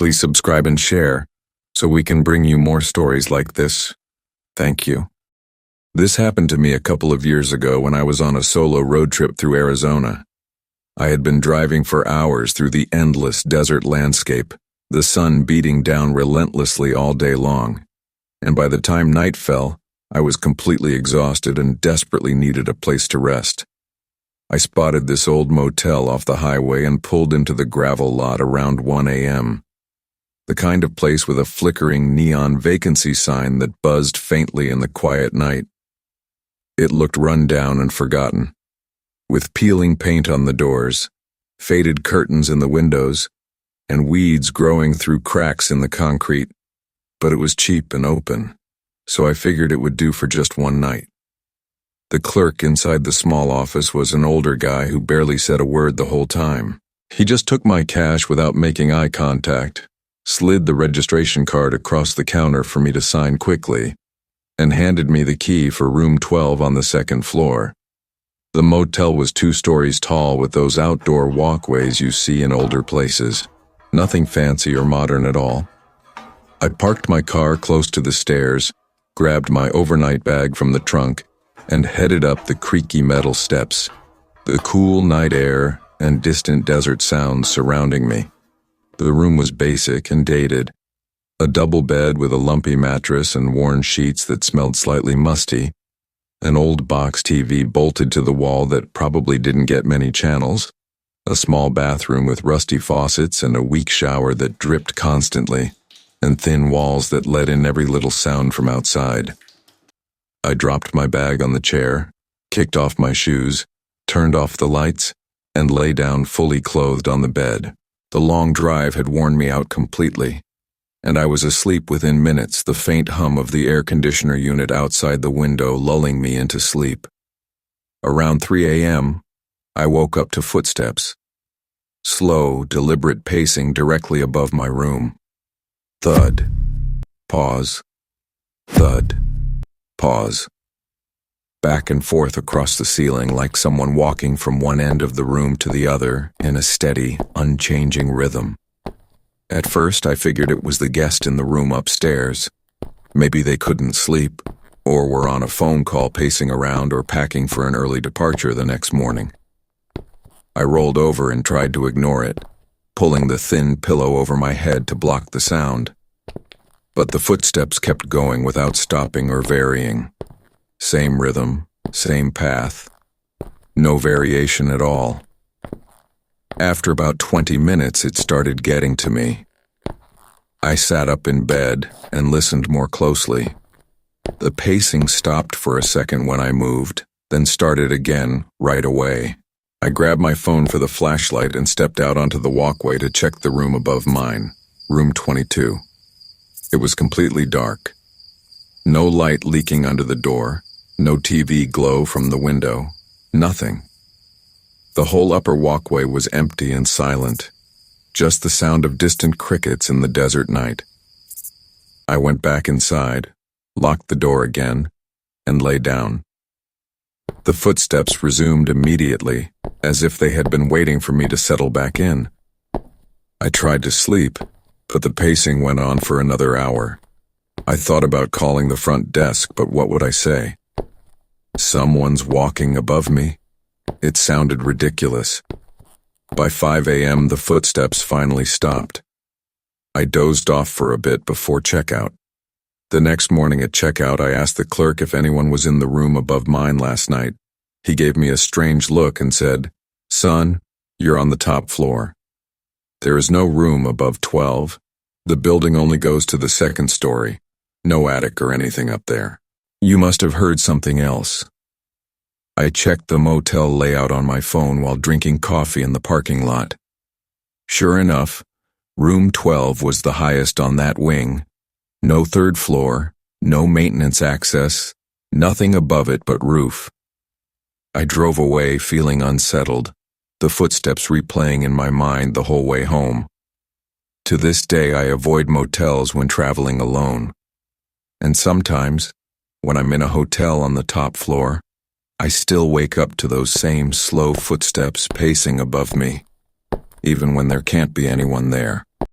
Please subscribe and share so we can bring you more stories like this. Thank you. This happened to me a couple of years ago when I was on a solo road trip through Arizona. I had been driving for hours through the endless desert landscape, the sun beating down relentlessly all day long, and by the time night fell, I was completely exhausted and desperately needed a place to rest. I spotted this old motel off the highway and pulled into the gravel lot around 1 a.m. The kind of place with a flickering neon vacancy sign that buzzed faintly in the quiet night. It looked run down and forgotten, with peeling paint on the doors, faded curtains in the windows, and weeds growing through cracks in the concrete. But it was cheap and open, so I figured it would do for just one night. The clerk inside the small office was an older guy who barely said a word the whole time. He just took my cash without making eye contact, slid the registration card across the counter for me to sign quickly, and handed me the key for room 12 on the second floor. The motel was 2 stories tall with those outdoor walkways you see in older places. Nothing fancy or modern at all. I parked my car close to the stairs, grabbed my overnight bag from the trunk, and headed up the creaky metal steps, the cool night air and distant desert sounds surrounding me. The room was basic and dated. A double bed with a lumpy mattress and worn sheets that smelled slightly musty, an old box TV bolted to the wall that probably didn't get many channels, a small bathroom with rusty faucets and a weak shower that dripped constantly, and thin walls that let in every little sound from outside. I dropped my bag on the chair, kicked off my shoes, turned off the lights, and lay down fully clothed on the bed. The long drive had worn me out completely, and I was asleep within minutes, the faint hum of the air conditioner unit outside the window lulling me into sleep. Around 3 a.m., I woke up to footsteps. Slow, deliberate pacing directly above my room. Thud. Pause. Thud. Pause. Back and forth across the ceiling like someone walking from one end of the room to the other in a steady, unchanging rhythm. At first, I figured it was the guest in the room upstairs. Maybe they couldn't sleep, or were on a phone call pacing around or packing for an early departure the next morning. I rolled over and tried to ignore it, pulling the thin pillow over my head to block the sound. But the footsteps kept going without stopping or varying. Same rhythm, same path. No variation at all. After about 20 minutes, it started getting to me. I sat up in bed and listened more closely. The pacing stopped for a second when I moved, then started again right away. I grabbed my phone for the flashlight and stepped out onto the walkway to check the room above mine, room 22. It was completely dark. No light leaking under the door, no TV glow from the window, nothing. The whole upper walkway was empty and silent, just the sound of distant crickets in the desert night. I went back inside, locked the door again, and lay down. The footsteps resumed immediately, as if they had been waiting for me to settle back in. I tried to sleep, but the pacing went on for another hour. I thought about calling the front desk, but what would I say? Someone's walking above me? It sounded ridiculous. By 5 a.m., the footsteps finally stopped. I dozed off for a bit before checkout. The next morning at checkout, I asked the clerk if anyone was in the room above mine last night. He gave me a strange look and said, "Son, you're on the top floor. There is no room above 12. The building only goes to the second story. No attic or anything up there. You must have heard something else." I checked the motel layout on my phone while drinking coffee in the parking lot. Sure enough, room 12 was the highest on that wing. No third floor, no maintenance access, nothing above it but roof. I drove away feeling unsettled, the footsteps replaying in my mind the whole way home. To this day, I avoid motels when traveling alone. And sometimes, when I'm in a hotel on the top floor, I still wake up to those same slow footsteps pacing above me, even when there can't be anyone there.